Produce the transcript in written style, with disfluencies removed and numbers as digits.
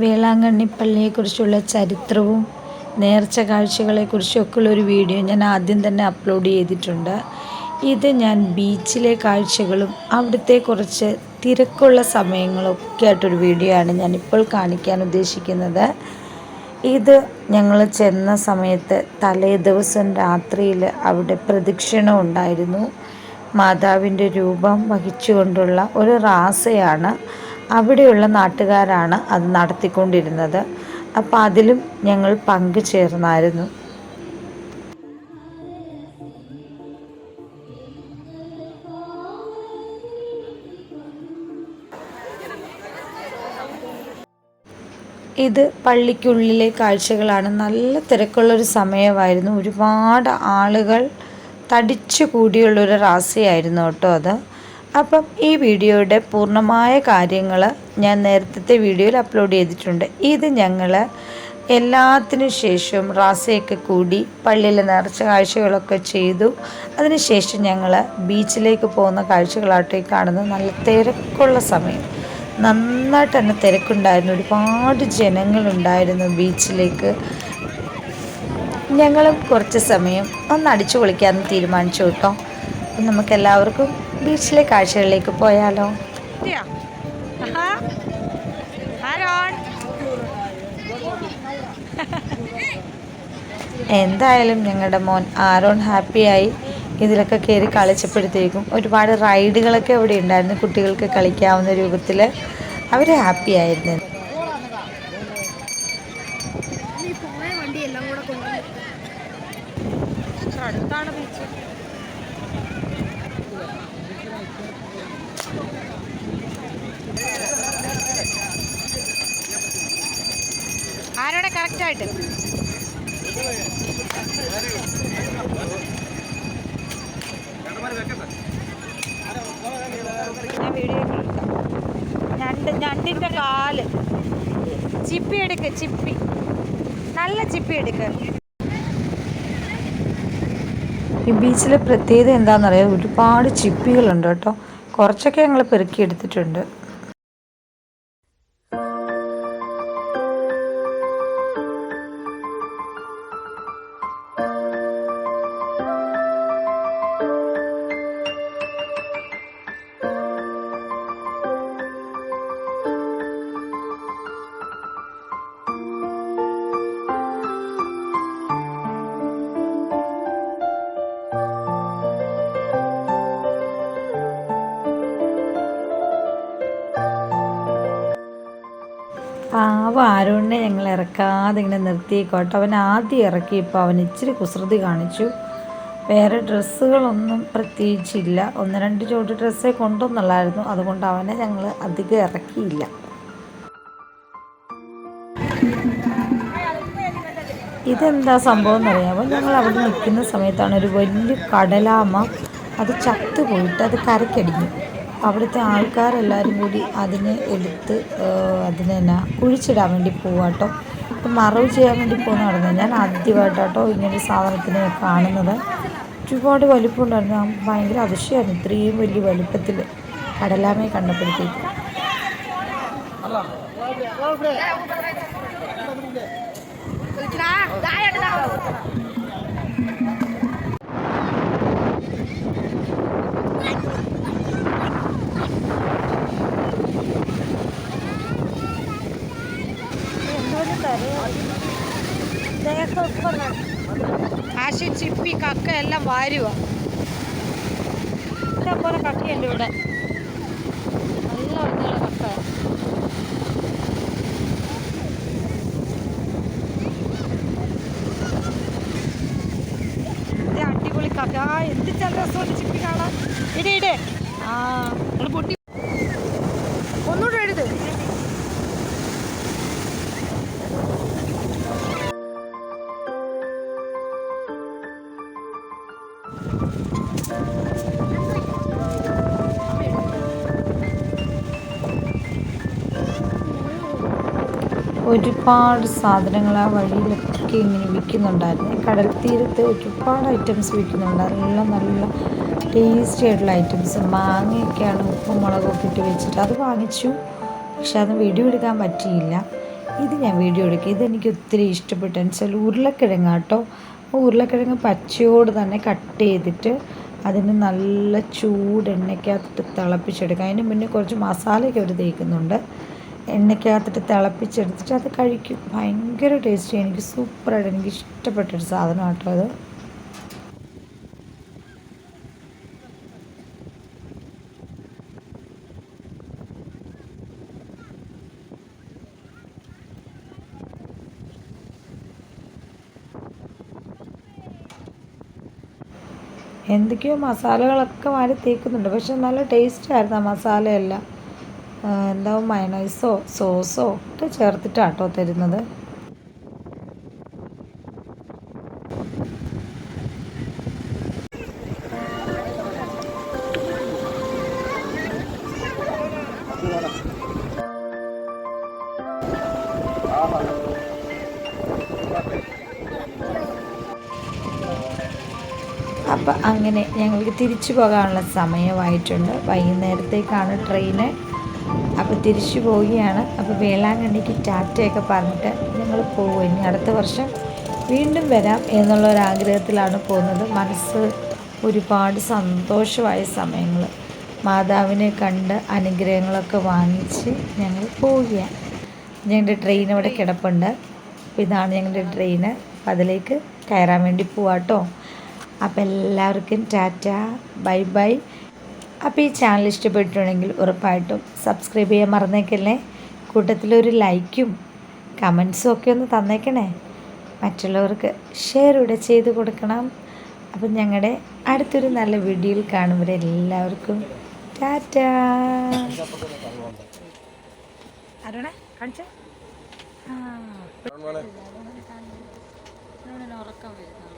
വേളാങ്കണ്ണി പള്ളിയെക്കുറിച്ചുള്ള ചരിത്രവും നേർച്ച കാഴ്ചകളെക്കുറിച്ചൊക്കെയുള്ളൊരു വീഡിയോ ഞാൻ ആദ്യം തന്നെ അപ്ലോഡ് ചെയ്തിട്ടുണ്ട്. ഇത് ഞാൻ ബീച്ചിലെ കാഴ്ചകളും അവിടുത്തെ കുറച്ച് തിരക്കുള്ള സമയങ്ങളൊക്കെ ആയിട്ടൊരു വീഡിയോ ആണ് ഞാനിപ്പോൾ കാണിക്കാൻ ഉദ്ദേശിക്കുന്നത്. ഇത് ഞങ്ങൾ ചെന്ന സമയത്ത് തലേ ദിവസം രാത്രിയിൽ അവിടെ പ്രദക്ഷിണം ഉണ്ടായിരുന്നു. മാതാവിൻ്റെ രൂപം വഹിച്ചുകൊണ്ടുള്ള ഒരു റാസയാണ്. അവിടെയുള്ള നാട്ടുകാരാണ് അത് നടത്തിക്കൊണ്ടിരുന്നത്. അപ്പോൾ അതിലും ഞങ്ങൾ പങ്കുചേർന്നായിരുന്നു. ഇത് പള്ളിക്കുള്ളിലെ കാഴ്ചകളാണ്. നല്ല തിരക്കുള്ളൊരു സമയമായിരുന്നു. ഒരുപാട് ആളുകൾ തടിച്ചു കൂടിയുള്ളൊരു റാസയായിരുന്നു കേട്ടോ അത്. അപ്പം ഈ വീഡിയോയുടെ പൂർണ്ണമായ കാര്യങ്ങൾ ഞാൻ നേരത്തെ വീഡിയോയിൽ അപ്ലോഡ് ചെയ്തിട്ടുണ്ട്. ഇത് ഞങ്ങൾ എല്ലാത്തിനു ശേഷം റാസയൊക്കെ കൂടി പള്ളിയിൽ നേർച്ച കാഴ്ചകളൊക്കെ ചെയ്തു. അതിനുശേഷം ഞങ്ങൾ ബീച്ചിലേക്ക് പോകുന്ന കാഴ്ചകളാട്ടോ ഈ കാണുന്നത്. നല്ല തിരക്കുള്ള സമയം, നന്നായിട്ട് തന്നെ തിരക്കുണ്ടായിരുന്നു. ഒരുപാട് ജനങ്ങളുണ്ടായിരുന്നു ബീച്ചിലേക്ക്. ഞങ്ങളും കുറച്ച് സമയം ഒന്ന് അടിച്ചു പൊളിക്കാമെന്ന് തീരുമാനിച്ചു കേട്ടോ. അപ്പം നമുക്കെല്ലാവർക്കും ബീച്ചിലെ കാഴ്ചകളിലേക്ക് പോയാലോ. എന്തായാലും ഞങ്ങളുടെ മോൻ ആരോൺ ഹാപ്പിയായി. ഇതിലൊക്കെ കയറി കളിച്ചപ്പോഴത്തേക്കും ഒരുപാട് റൈഡുകളൊക്കെ ഇവിടെ ഉണ്ടായിരുന്നു. കുട്ടികൾക്ക് കളിക്കാവുന്ന രൂപത്തിൽ അവർ ഹാപ്പി ആയിരുന്നു. അടുത്താണ് ബീച്ച്. ആരോടെ കറക്റ്റായിട്ട് ഞണ്ടിൻ്റെ കാല് ചിപ്പി എടുക്ക്, ചിപ്പി നല്ല ചിപ്പി എടുക്ക്. ഈ ബീച്ചിലെ പ്രത്യേകത എന്താണെന്നറിയാം, ഒരുപാട് ചിപ്പികളുണ്ട് കേട്ടോ. കുറച്ചൊക്കെ ഞങ്ങൾ പെറുക്കിയെടുത്തിട്ടുണ്ട്. പാവം ആരോണിനെ ഞങ്ങൾ ഇറക്കാതെ ഇങ്ങനെ നിർത്തിയേക്കോട്ടെ. അവൻ ആദ്യം ഇറക്കിയപ്പോൾ അവൻ ഇച്ചിരി കുസൃതി കാണിച്ചു. വേറെ ഡ്രസ്സുകളൊന്നും പ്രത്യേകിച്ചില്ല. 1-2 ജോഡി ഡ്രസ്സേ കൊണ്ടുവന്നുള്ളായിരുന്നു. അതുകൊണ്ട് അവനെ ഞങ്ങൾ അധികം ഇറക്കിയില്ല. ഇതെന്താ സംഭവം എന്നറിയാമോ? ഞങ്ങൾ അവിടെ നിൽക്കുന്ന സമയത്താണ് ഒരു വലിയ കടലാമ അത് ചത്തുപോയിട്ട് അത് കരയ്ക്കടിഞ്ഞു. അവിടുത്തെ ആൾക്കാരെല്ലാവരും കൂടി അതിനെ എടുത്ത് അതിനെ കുഴിച്ചിടാൻ വേണ്ടി പോവാട്ടോ. അപ്പം മറവ് ചെയ്യാൻ വേണ്ടി പോകുന്ന നടന്നത്. ഞാൻ ആദ്യമായിട്ടാട്ടോ ഇങ്ങനൊരു സാധനത്തിനെ കാണുന്നത്. ഒരുപാട് വലിപ്പമുണ്ടായിരുന്നു. ഭയങ്കര അതിശയമായിരുന്നു ഇത്രയും വലിയ വലിപ്പത്തിൽ കടലാമയെ കണ്ടപ്പോഴത്തേക്ക്. ആശി ചിപ്പി കക്ക എല്ലാം വാരുക. ഇഷ്ടംപോലെ കക്കയുണ്ട് ഇവിടെ. നല്ല ഒന്നുകൂടെ കക്ക. അടിപൊളി കക്ക. എന്ത് നല്ല രസമുണ്ട് ചിപ്പി കാണാൻ. ഇടേ ആ പൊട്ടി ഒന്നുകൂടെ എഴുത്. ഒരുപാട് സാധനങ്ങൾ ആ വഴിയിലൊക്കെ ഇങ്ങനെ വിൽക്കുന്നുണ്ടായിരുന്നു. കടൽ തീരത്ത് ഒരുപാട് ഐറ്റംസ് വിൽക്കുന്നുണ്ട്. എല്ലാം നല്ല ടേസ്റ്റി ആയിട്ടുള്ള ഐറ്റംസ്. മാങ്ങയൊക്കെയാണ് ഉപ്പും മുളകൊക്കെ ഇട്ട് വെച്ചിട്ട് അത് വാങ്ങിച്ചു. പക്ഷെ അത് വീഡിയോ എടുക്കാൻ പറ്റിയില്ല. ഇത് ഞാൻ വീഡിയോ എടുക്കുക. ഇതെനിക്ക് ഒത്തിരി ഇഷ്ടപ്പെട്ടു എന്ന് വെച്ചാൽ ഉരുളക്കിഴങ്ങാട്ടോ. ഉരുളക്കിഴങ്ങ് പച്ചയോട് തന്നെ കട്ട് ചെയ്തിട്ട് അതിന് നല്ല ചൂട് എണ്ണയ്ക്കകത്തിട്ട് തിളപ്പിച്ചെടുക്കുക. അതിന് മുന്നേ കുറച്ച് മസാലയൊക്കെ അവർ തേക്കുന്നുണ്ട്. എണ്ണയ്ക്കകത്തിട്ട് തിളപ്പിച്ചെടുത്തിട്ട് അത് കഴിക്കും. ഭയങ്കര ടേസ്റ്റി. എനിക്ക് സൂപ്പറായിട്ട് എനിക്ക് ഇഷ്ടപ്പെട്ടൊരു സാധനം കേട്ടോ അത്. എന്തൊക്കെയോ മസാലകളൊക്കെ വാരി തേക്കുന്നുണ്ട്. പക്ഷെ നല്ല ടേസ്റ്റായിരുന്നു ആ മസാലയെല്ലാം. എന്താ മയണൈസോ സോസോ ഒക്കെ ചേർത്തിട്ടാട്ടോ തരുന്നത്. അപ്പം അങ്ങനെ ഞങ്ങൾക്ക് തിരിച്ചു പോകാനുള്ള സമയമായിട്ടുണ്ട്. വൈകുന്നേരത്തേക്കാണ് ട്രെയിന്. അപ്പോൾ തിരിച്ചു പോവുകയാണ്. അപ്പോൾ വേളാങ്കണ്ണിക്ക് ടാറ്റയൊക്കെ പറഞ്ഞിട്ട് ഞങ്ങൾ പോകും. ഇനി അടുത്ത വർഷം വീണ്ടും വരാം എന്നുള്ളൊരാഗ്രഹത്തിലാണ് പോകുന്നത്. മനസ്സ് ഒരുപാട് സന്തോഷമായ സമയങ്ങൾ. മാതാവിനെ കണ്ട് അനുഗ്രഹങ്ങളൊക്കെ വാങ്ങിച്ച് ഞങ്ങൾ പോവുകയാണ്. ഞങ്ങളുടെ ട്രെയിൻ അവിടെ കിടപ്പുണ്ട്. അപ്പോൾ ഇതാണ് ഞങ്ങളുടെ ട്രെയിന്. അപ്പം അതിലേക്ക് കയറാൻ വേണ്ടി പോവാട്ടോ. അപ്പോൾ എല്ലാവർക്കും ടാറ്റ, ബൈ ബൈ. അപ്പോൾ ഈ ചാനൽ ഇഷ്ടപ്പെട്ടിട്ടുണ്ടെങ്കിൽ ഉറപ്പായിട്ടും സബ്സ്ക്രൈബ് ചെയ്യാൻ മറന്നേക്കല്ലേ. കൂട്ടത്തിലൊരു ലൈക്കും കമൻസും ഒക്കെ ഒന്ന് തന്നേക്കണേ. മറ്റുള്ളവർക്ക് ഷെയർ കൂടെ ചെയ്ത് കൊടുക്കണം. അപ്പം ഞങ്ങളുടെ അടുത്തൊരു നല്ല വീഡിയോയിൽ കാണുമ്പോൾ എല്ലാവർക്കും ടാറ്റ. അരുണേ കാണിച്ചേ. ഉറക്കം വരുന്നു.